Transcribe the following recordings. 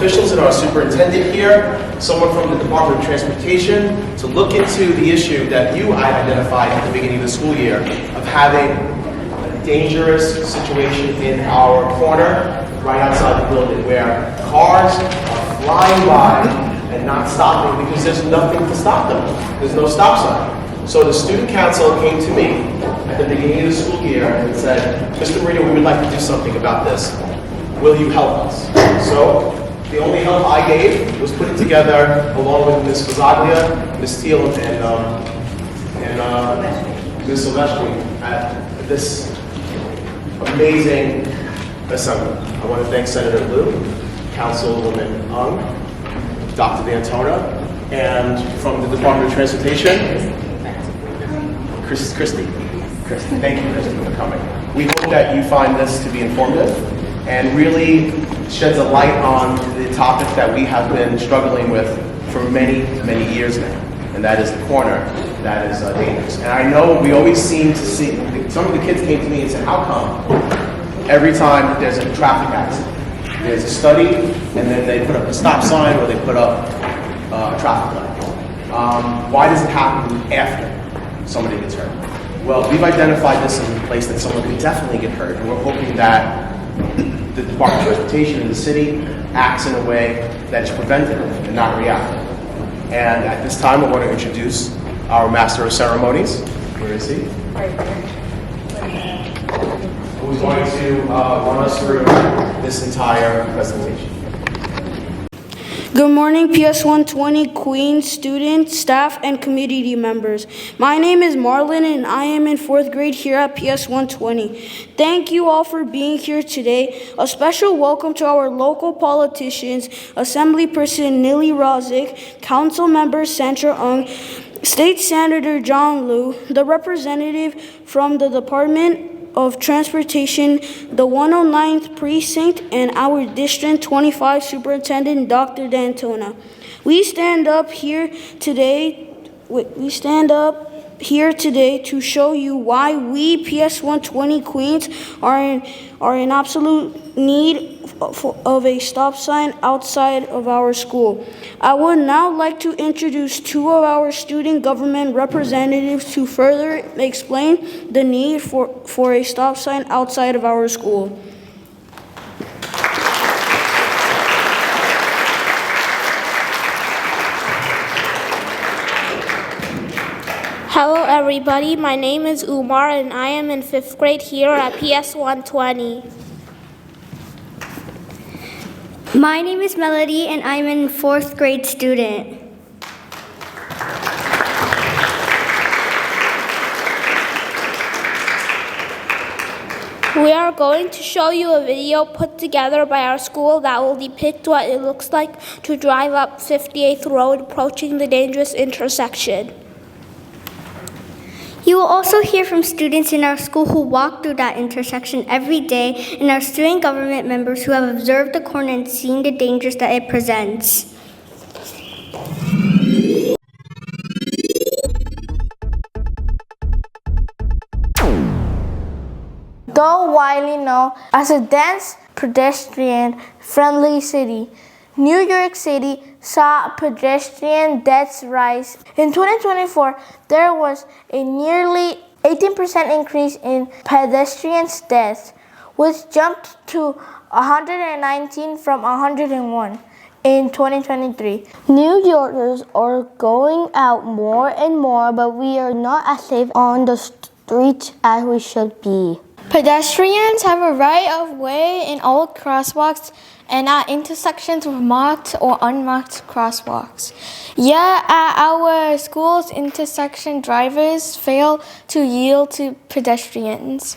officials and our superintendent here, someone from the Department of Transportation, to look into the issue that you identified at the beginning of the school year of having a dangerous situation in our corner right outside the building where cars are flying by and not stopping because there's nothing to stop them. There's no stop sign. So the student council came to me at the beginning of the school year and said, Mr. Marino, we would like to do something about this. Will you help us? So the only help I gave was putting together, along with Ms. Fazaglia, Ms. Teal, and Ms. Silvestri, at this amazing assembly. I want to thank Senator Liu, Councilwoman Ung, Dr. D'Antona, and from the Department of Transportation, Christy. Thank you, Christy, for coming. We hope that you find this to be informative and really sheds a light on the topic that we have been struggling with for many, many years now, and that is the corner that is dangerous. And I know we always seem to see, some of the kids came to me and said, how come every time there's a traffic accident, there's a study, and then they put up a stop sign or they put up a traffic light? Why does it happen after somebody gets hurt? Well, we've identified this as a place that someone could definitely get hurt, and we're hoping that the Department of Transportation in the city acts in a way that is preventative and not reactive. And at this time, I want to introduce our Master of Ceremonies. Where is he? Right there. Who's going to run us through this entire presentation. Good morning, PS 120 Queens students, staff, and community members. My name is Marlon, and I am in 4th grade here at PS 120. Thank you all for being here today. A special welcome to our local politicians, Assemblyperson Nili Razik, Council Member Sandra Ung, State Senator John Liu, the representative from the Department of Transportation, the 109th Precinct, and our District 25 Superintendent, Dr. D'Antona. We stand up here today to show you why we PS 120 Queens are in absolute need of a stop sign outside of our school. I would now like to introduce two of our student government representatives to further explain the need for a stop sign outside of our school. Hello everybody, my name is Umar and I am in 5th grade here at PS 120. My name is Melody and I'm a 4th grade student. We are going to show you a video put together by our school that will depict what it looks like to drive up 58th Road approaching the dangerous intersection. You will also hear from students in our school who walk through that intersection every day and our student government members who have observed the corner and seen the dangers that it presents. Though widely known as a dense, pedestrian-friendly city, New York City saw pedestrian deaths rise. In 2024, there was a nearly 18% increase in pedestrian deaths, which jumped to 119 from 101 in 2023. New Yorkers are going out more and more, but we are not as safe on the streets as we should be. Pedestrians have a right of way in all crosswalks and at intersections with marked or unmarked crosswalks. Yet at our school's intersection, drivers fail to yield to pedestrians.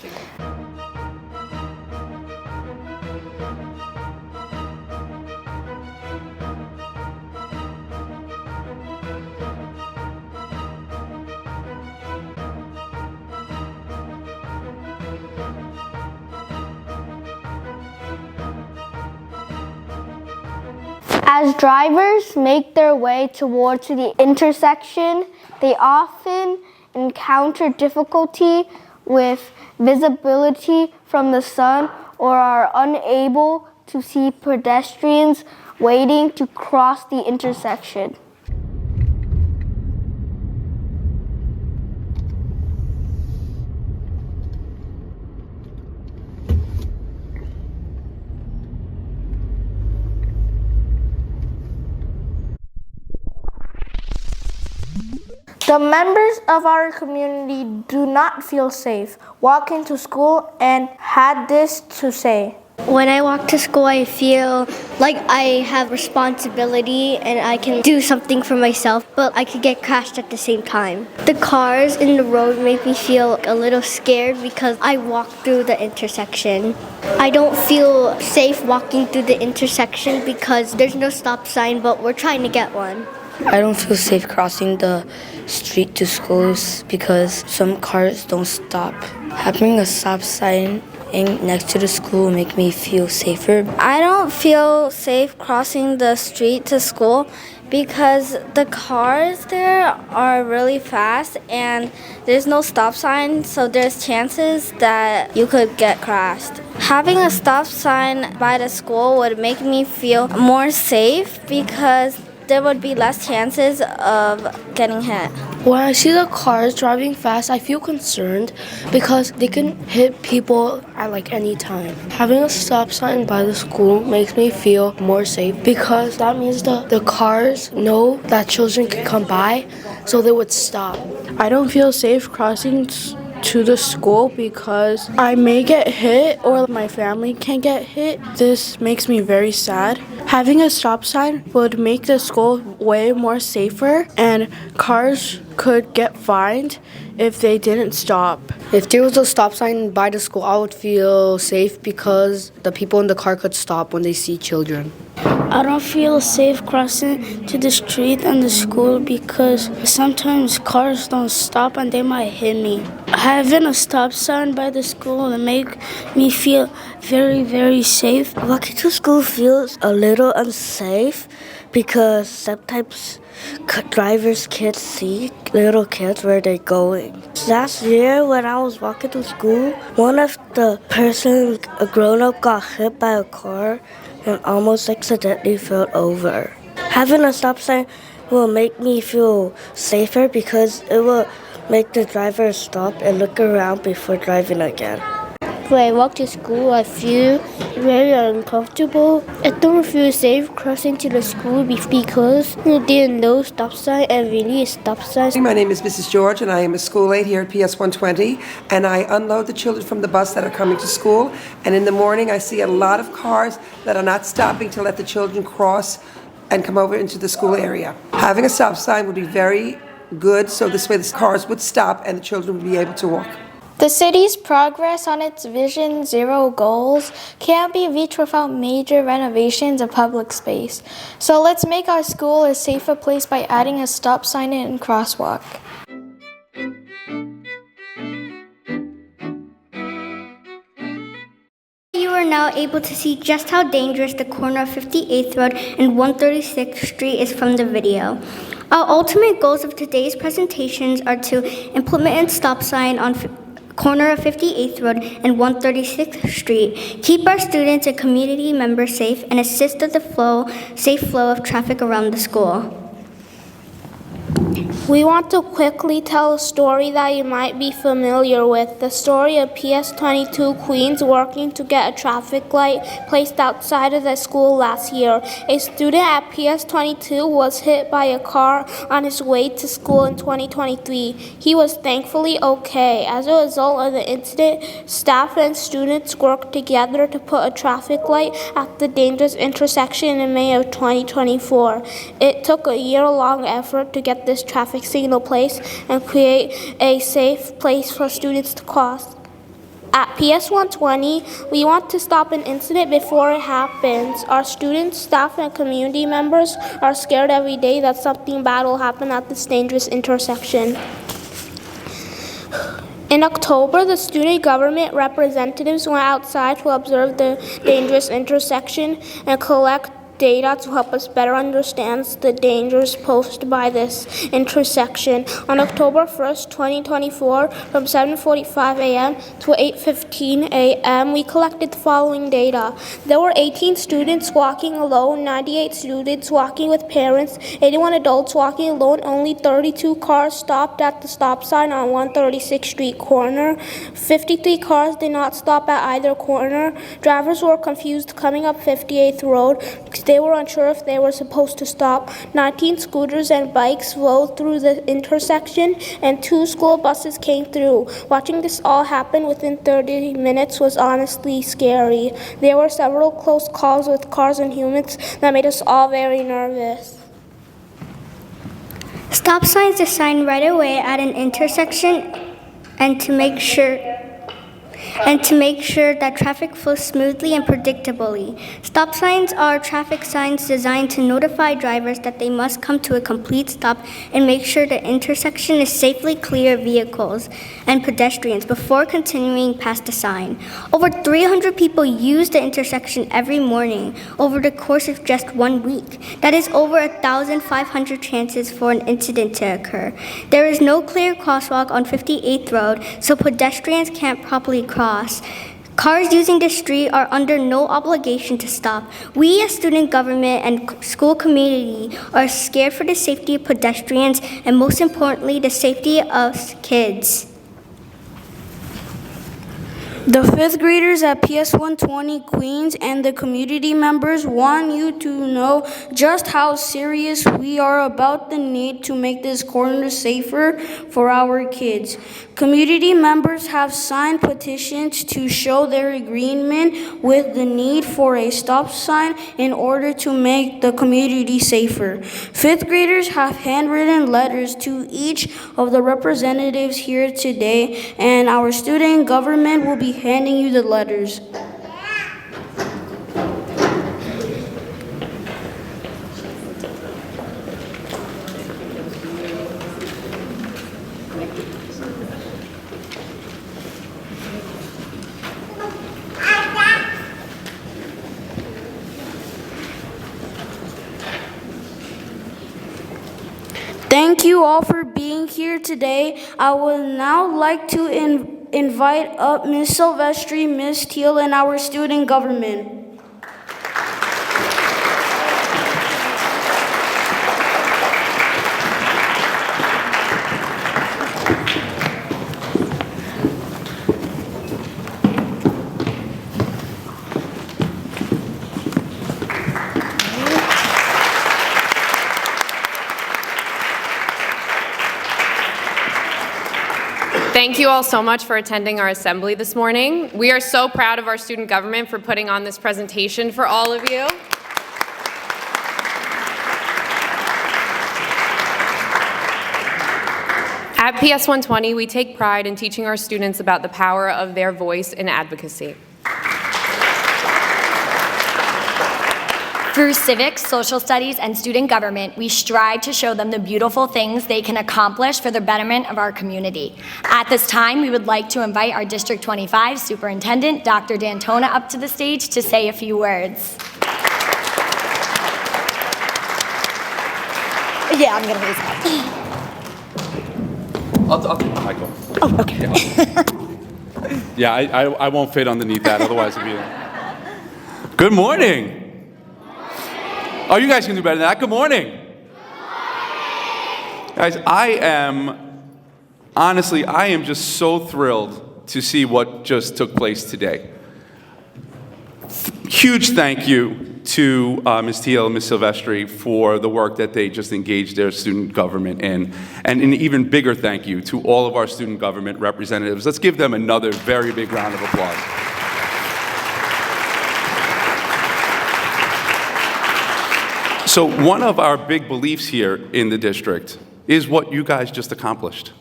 As drivers make their way towards the intersection, they often encounter difficulty with visibility from the sun or are unable to see pedestrians waiting to cross the intersection. The members of our community do not feel safe walking to school and had this to say. When I walk to school, I feel like I have responsibility and I can do something for myself, but I could get crashed at the same time. The cars in the road make me feel a little scared because I walk through the intersection. I don't feel safe walking through the intersection because there's no stop sign, but we're trying to get one. I don't feel safe crossing the street to schools because some cars don't stop. Having a stop sign next to the school will make me feel safer. I don't feel safe crossing the street to school because the cars there are really fast and there's no stop sign, so there's chances that you could get crashed. Having a stop sign by the school would make me feel more safe because there would be less chances of getting hit. When I see the cars driving fast, I feel concerned because they can hit people at like any time. Having a stop sign by the school makes me feel more safe because that means the cars know that children can come by, so they would stop. I don't feel safe crossing to the school because I may get hit or my family can get hit. This makes me very sad. Having a stop sign would make the school way more safer and cars could get fined if they didn't stop. If there was a stop sign by the school, I would feel safe because the people in the car could stop when they see children. I don't feel safe crossing to the street and the school because sometimes cars don't stop and they might hit me. Having a stop sign by the school will make me feel very, very safe. Walking to school feels a little unsafe because sometimes drivers can't see little kids where they're going. Last year when I was walking to school, one of the persons, a grown-up, got hit by a car and almost accidentally fell over. Having a stop sign will make me feel safer because it will make the driver stop and look around before driving again. When I walk to school, I feel very uncomfortable. I don't feel safe crossing to the school because there are no stop sign and we need a stop sign. My name is Mrs. George and I am a school aide here at PS 120 and I unload the children from the bus that are coming to school, and in the morning I see a lot of cars that are not stopping to let the children cross and come over into the school area. Having a stop sign would be very good, so this way the cars would stop and the children would be able to walk. The city's progress on its Vision Zero goals can't be reached without major renovations of public space. So let's make our school a safer place by adding a stop sign and crosswalk. You are now able to see just how dangerous the corner of 58th Road and 136th Street is from the video. Our ultimate goals of today's presentations are to implement a stop sign on corner of 58th Road and 136th Street, keep our students and community members safe, and assist with the safe flow of traffic around the school. We want to quickly tell a story that you might be familiar with, the story of PS 22 Queens working to get a traffic light placed outside of the school last year. A student at PS 22 was hit by a car on his way to school in 2023. He was thankfully okay. As a result of the incident, staff and students worked together to put a traffic light at the dangerous intersection in May of 2024. It took a year-long effort to get this traffic signal place and create a safe place for students to cross. At PS 120, we want to stop an incident before it happens. Our students, staff, and community members are scared every day that something bad will happen at this dangerous intersection. In October, the student government representatives went outside to observe the dangerous intersection and collect data to help us better understand the dangers posed by this intersection. On October 1st, 2024, from 7:45 a.m. to 8:15 a.m., we collected the following data. There were 18 students walking alone, 98 students walking with parents, 81 adults walking alone, only 32 cars stopped at the stop sign on 136th Street corner. 53 cars did not stop at either corner. Drivers were confused coming up 58th Road because they were unsure if they were supposed to stop. 19 scooters and bikes rolled through the intersection, and 2 school buses came through. Watching this all happen within 30 minutes was honestly scary. There were several close calls with cars and humans that made us all very nervous. Stop signs are signed right away at an intersection and to make sure that traffic flows smoothly and predictably. Stop signs are traffic signs designed to notify drivers that they must come to a complete stop and make sure the intersection is safely clear of vehicles and pedestrians before continuing past the sign. Over 300 people use the intersection every morning over the course of just 1 week. That is over 1,500 chances for an incident to occur. There is no clear crosswalk on 58th Road, so pedestrians can't properly cross. Cars using the street are under no obligation to stop. We as student government and school community are scared for the safety of pedestrians and most importantly, the safety of kids. The 5th graders at PS 120 Queens and the community members want you to know just how serious we are about the need to make this corner safer for our kids. Community members have signed petitions to show their agreement with the need for a stop sign in order to make the community safer. 5th graders have handwritten letters to each of the representatives here today, and our student government will be handing you the letters. Thank you all for being here today. I would now like to invite up Ms. Silvestri, Ms. Teal, and our student government. Thank you all so much for attending our assembly this morning. We are so proud of our student government for putting on this presentation for all of you. At PS 120, we take pride in teaching our students about the power of their voice in advocacy. Through civics, social studies, and student government, we strive to show them the beautiful things they can accomplish for the betterment of our community. At this time, we would like to invite our District 25 Superintendent, Dr. D'Antona, up to the stage to say a few words. Yeah, I'm gonna raise it up. I'll take the mic off. Oh, okay. Yeah, I won't fit underneath that, otherwise it'll be... Good morning. Oh, you guys can do better than that. Good morning. Guys, I am just so thrilled to see what just took place today. Huge thank you to Ms. Teal and Ms. Silvestri for the work that they just engaged their student government in. And an even bigger thank you to all of our student government representatives. Let's give them another very big round of applause. So one of our big beliefs here in the district is what you guys just accomplished,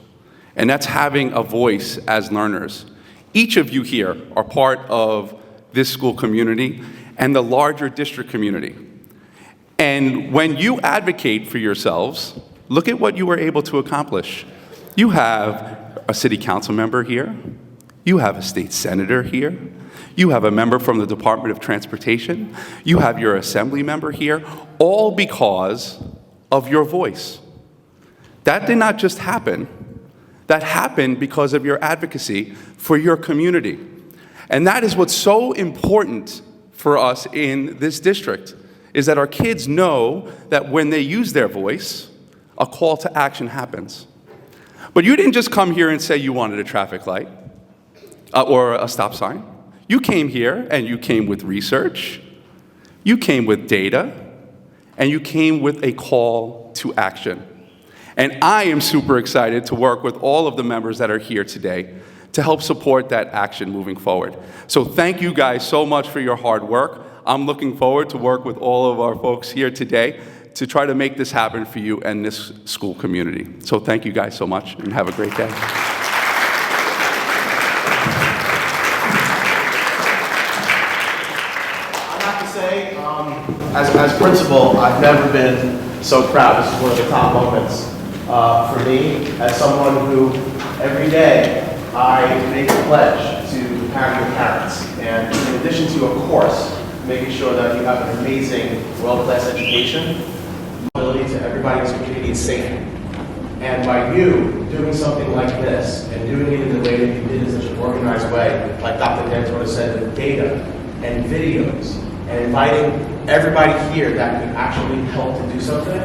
and that's having a voice as learners. Each of you here are part of this school community and the larger district community. And when you advocate for yourselves, look at what you were able to accomplish. You have a city council member here. You have a state senator here. You have a member from the Department of Transportation. You have your assembly member here, all because of your voice. That did not just happen. That happened because of your advocacy for your community. And that is what's so important for us in this district, is that our kids know that when they use their voice, a call to action happens. But you didn't just come here and say you wanted a traffic light or a stop sign. You came here and you came with research, you came with data, and you came with a call to action. And I am super excited to work with all of the members that are here today to help support that action moving forward. So thank you guys so much for your hard work. I'm looking forward to work with all of our folks here today to try to make this happen for you and this school community. So thank you guys so much and have a great day. As principal, I've never been so proud. This is one of the top moments for me as someone who every day I make a pledge to have your parents. And in addition to, of course, making sure that you have an amazing, world-class education, ability to everybody in this community is safe. And by you doing something like this and doing it in the way that you did in such an organized way, like Dr. D'Antona said, with data and videos, and inviting everybody here that could actually help to do something,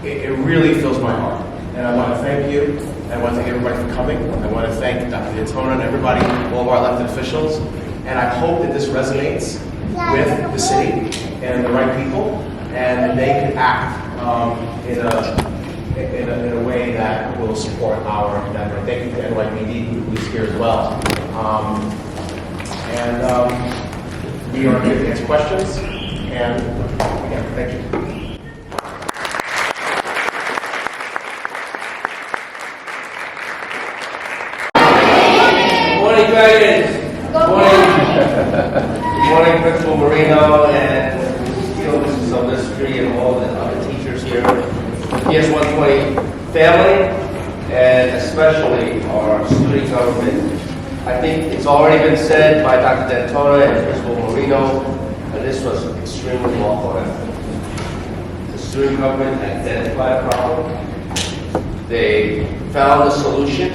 it really fills my heart. And I want to thank you. I want to thank everybody for coming. I want to thank Dr. D'Antona and everybody, all of our elected officials. And I hope that this resonates with the city and the right people, and they can act in a way that will support our endeavor. Thank you to NYPD, who's here as well. We are here to answer questions, and again, thank you. Good morning, Dragons. Good morning. Good morning, Principal Marino, and Mrs. Silvestri, and all the other teachers here, the PS 120 family, and especially our student government. I think it's already been said by Dr. D'Antona and Principal Marino, and this was extremely well thought out. The student government identified a problem, they found a solution,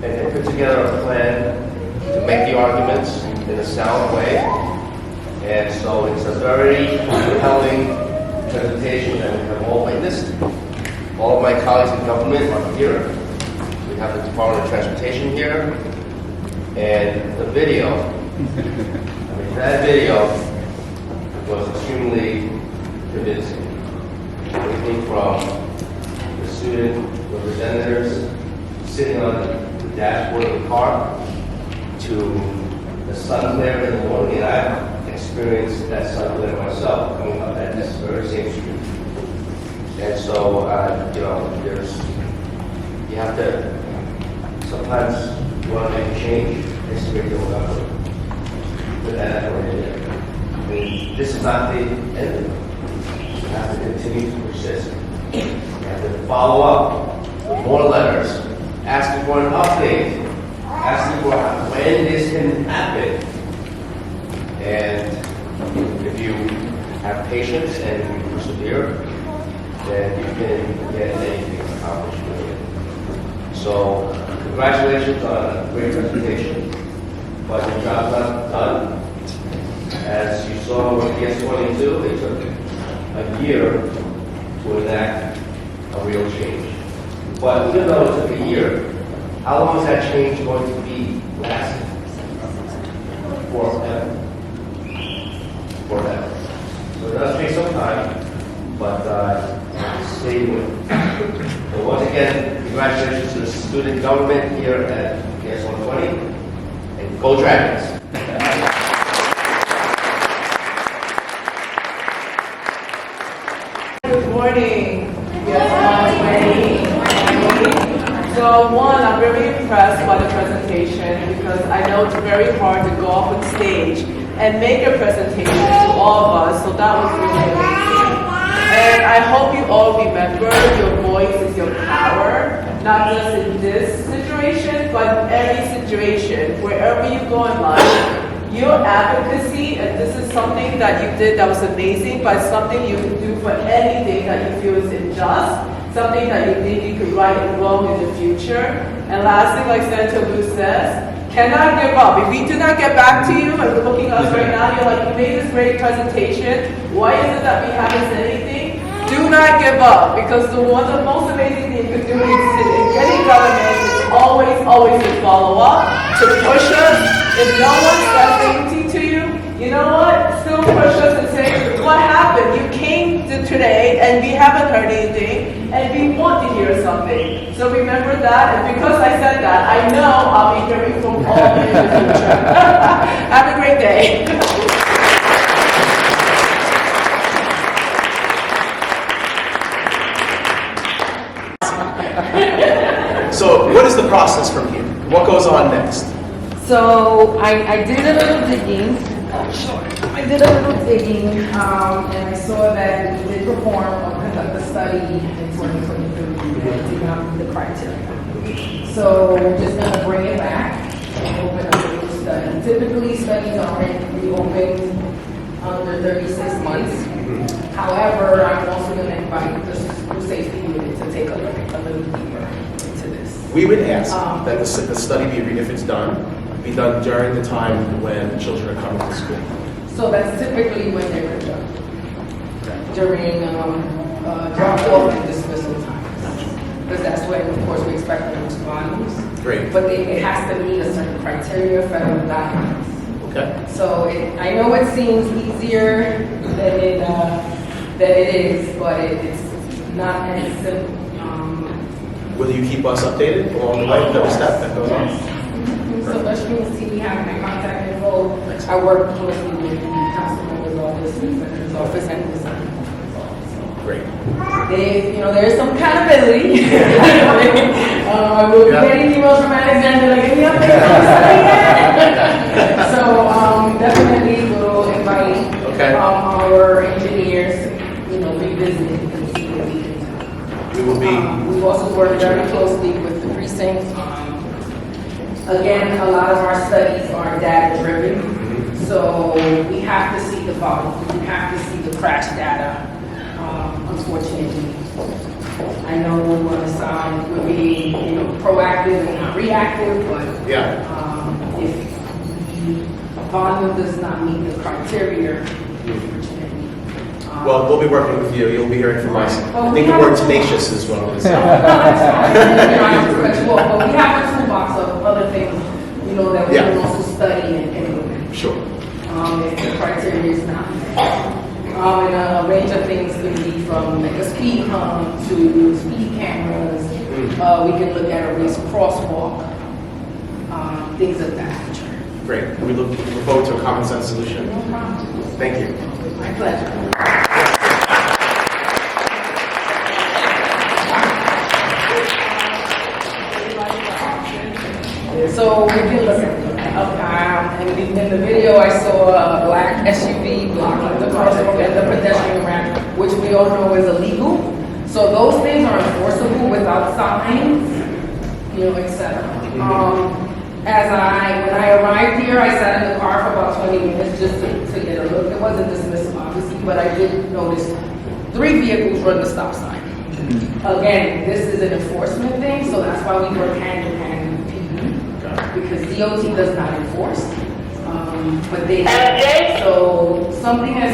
and they put together a plan to make the arguments in a sound way. And so it's a very compelling presentation that we have all witnessed. All of my colleagues in government are here. We have the Department of Transportation here. And the video, that video was extremely convincing. Everything from the student representatives sitting on the dashboard of the car to the sun glare in the morning, and I've experienced that sun glare myself coming up at this very same street. And so, you have to sometimes you want to make a change, it's a great deal of effort. Put that effort in there. I mean, this is not the end of it. You have to continue to persist. You have to follow up with more letters, asking for an update, asking for when this can happen. And if you have patience and you persevere, then you can get anything accomplished with it. So, congratulations on a great presentation, but your job's not done. As you saw with PS22, it took a year to enact a real change. But even though it took a year, how long is that change going to be lasting? Forever. Forever. So it does take some time, but stay with it. So once again, congratulations to the student government here at PS 120, and go Dragons! Good morning. So one, I'm very impressed by the presentation because I know it's very hard to go up on stage and make a presentation to all of us, so that was really amazing. And I hope you all remember your voice is your power. not just in this situation, but every situation, wherever you go in life. Your advocacy, and this is something that you did that was amazing, but it's something you can do for anything that you feel is unjust, something that you think you could right and wrong in the future. And lastly, like Senator Wu says, cannot give up. If we do not get back to you, and we're looking at us right now, you're like, you made this great presentation. Why is it that we haven't said anything? Do not give up, because the most amazing thing you can do in getting government is always to follow up, to push us. If no one says anything to you, you know what? Still push us and say, what happened? You came to today and we haven't heard anything and we want to hear something. So remember that, and because I said that, I know I'll be hearing from all of you in the future. Have a great day. So what is the process from here? What goes on next? So I did a little digging. I did a little digging, and I saw that we did perform or conduct a study in 2023 that did not meet the criteria. So we're just going to bring it back and open up a new study. Typically, studies are reopened under 36 months. However, I'm also going to invite the school safety unit to take a look a little deeper into this. We would ask that the study be, if it's done, be done during the time when the children are coming to school. So that's typically when they're conducted, during drop-off and dismissal times. Because that's when, of course, we expect them to volumes. Great. But it has to meet a certain criteria, federal guidelines. Okay. So I know it seems easier than it is, but it's not as simple. Will you keep us updated along the way, every step that goes on? So as you can see, we have my contact info. I work closely with the Councilman's office, the Senator's office, and the Senator's office. Great. There is some accountability. I will be getting emails from Alexander, like, give me updates on this. So definitely we'll invite our engineers, revisit and see what we can do. We will be. We've also worked very closely with the precinct. Again, a lot of our studies are data-driven, so we have to see the volume. We have to see the crash data, unfortunately. I know one side we're being proactive and not reactive, but if the volume does not meet the criteria, unfortunately. Well, we'll be working with you. You'll be hearing from us. I think the word tenacious is what I'm going to say. But we have a toolbox of other things, that we can also study and implement. Sure. If the criteria is not met. And a range of things can be from like a speed hump to speed cameras. We can look at a race crosswalk, things of that nature. Great. We look forward to a common sense solution. No problem. Thank you. My pleasure. So we can look at in the video I saw a black SUV blocking the crosswalk and the pedestrian ramp, which we all know is illegal. So those things are enforceable without signs, etc. When I arrived here, I sat in the car for about 20 minutes just to get a look. It wasn't dismissal, obviously, but I did notice 3 vehicles run the stop sign. Again, this is an enforcement thing, so that's why we work hand in hand with PD, because DOT does not enforce, but they do. So something as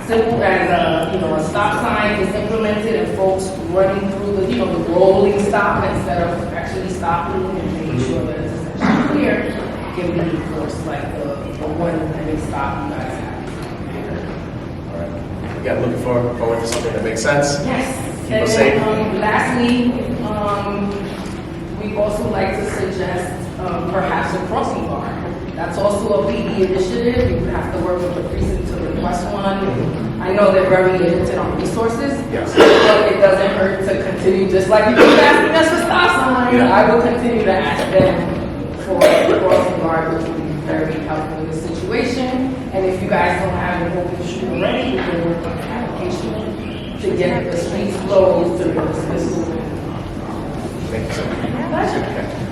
simple as a stop sign is implemented and folks running through the rolling stop instead of actually stopping and making sure that it's essentially clear can be enforced, like the one minute stop you guys have. Again, looking forward to something that makes sense. Yes. Keep us safe. Lastly, we also like to suggest perhaps a crossing guard. That's also a PD initiative. You have to work with the precinct to request one. I know they're very limited on resources, but it doesn't hurt to continue, just like you keep asking us for stop signs. I will continue to ask them for a crossing guard, which would be very helpful in this situation. And if you guys don't have an open shoot already, we can work on the application. to get the streets closed to the school. Thank you so much.